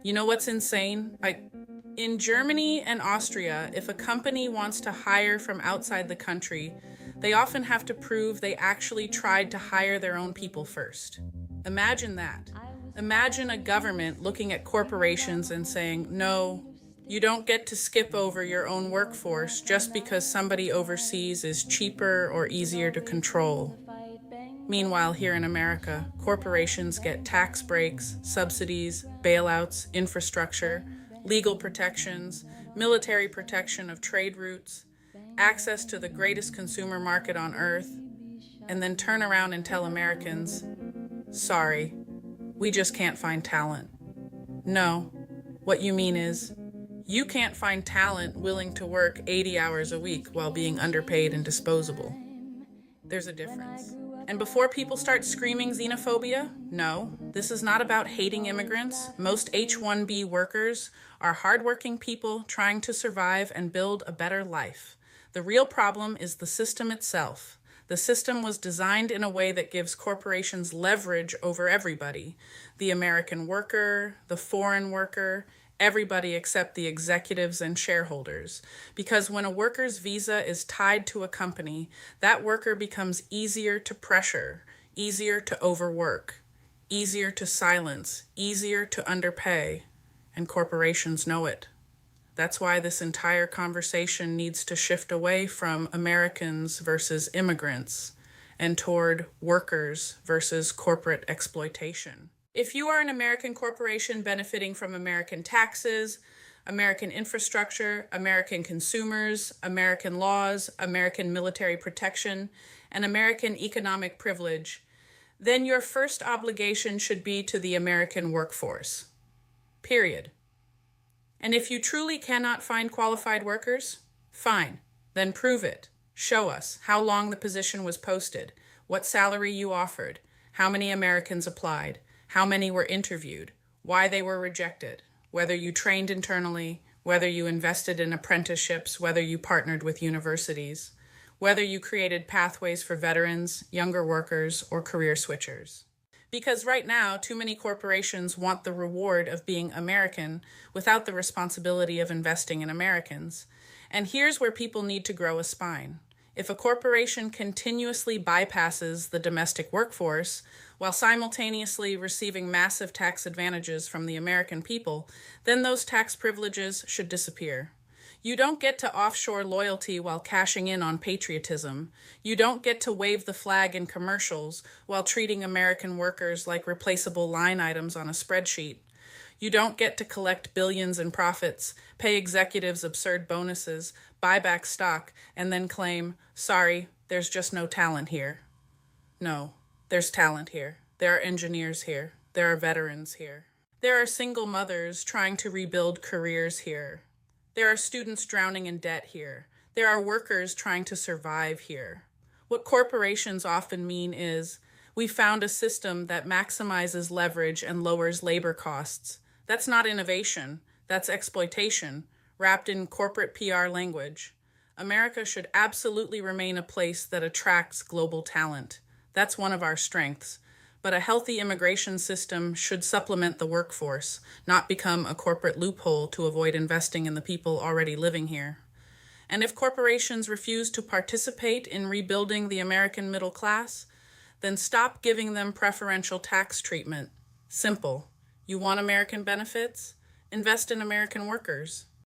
You know what's insane? In Germany and Austria, if a company wants to hire from outside the country, they often have to prove they actually tried to hire their own people first. Imagine that. Imagine a government looking at corporations and saying, no, you don't get to skip over your own workforce just because somebody overseas is cheaper or easier to control. Meanwhile, here in America, corporations get tax breaks, subsidies, bailouts, infrastructure, legal protections, military protection of trade routes, access to the greatest consumer market on earth, and then turn around and tell Americans, sorry, we just can't find talent. No, what you mean is, you can't find talent willing to work 80 hours a week while being underpaid and disposable. There's a difference. And before people start screaming xenophobia, no, this is not about hating immigrants. Most H1B workers are hardworking people trying to survive and build a better life. The real problem is the system itself. The system was designed in a way that gives corporations leverage over everybody. The American worker, the foreign worker, everybody except the executives and shareholders. Because when a worker's visa is tied to a company, that worker becomes easier to pressure, easier to overwork, easier to silence, easier to underpay, and corporations know it. That's why this entire conversation needs to shift away from Americans versus immigrants and toward workers versus corporate exploitation. If you are an American corporation benefiting from American taxes, American infrastructure, American consumers, American laws, American military protection, and American economic privilege, then your first obligation should be to the American workforce. Period. And if you truly cannot find qualified workers, fine, then prove it. Show us how long the position was posted, what salary you offered, how many Americans applied, how many were interviewed, why they were rejected, whether you trained internally, whether you invested in apprenticeships, whether you partnered with universities, whether you created pathways for veterans, younger workers, or career switchers. Because right now, too many corporations want the reward of being American without the responsibility of investing in Americans. And here's where people need to grow a spine. If a corporation continuously bypasses the domestic workforce while simultaneously receiving massive tax advantages from the American people, then those tax privileges should disappear. You don't get to offshore loyalty while cashing in on patriotism. You don't get to wave the flag in commercials while treating American workers like replaceable line items on a spreadsheet. You don't get to collect billions in profits, pay executives absurd bonuses, buy back stock, and then claim, sorry, there's just no talent here. No, there's talent here. There are engineers here. There are veterans here. There are single mothers trying to rebuild careers here. There are students drowning in debt here. There are workers trying to survive here. What corporations often mean is, we found a system that maximizes leverage and lowers labor costs. That's not innovation, that's exploitation, wrapped in corporate PR language. America should absolutely remain a place that attracts global talent. That's one of our strengths. But a healthy immigration system should supplement the workforce, not become a corporate loophole to avoid investing in the people already living here. And if corporations refuse to participate in rebuilding the American middle class, then stop giving them preferential tax treatment. Simple. You want American benefits? Invest in American workers.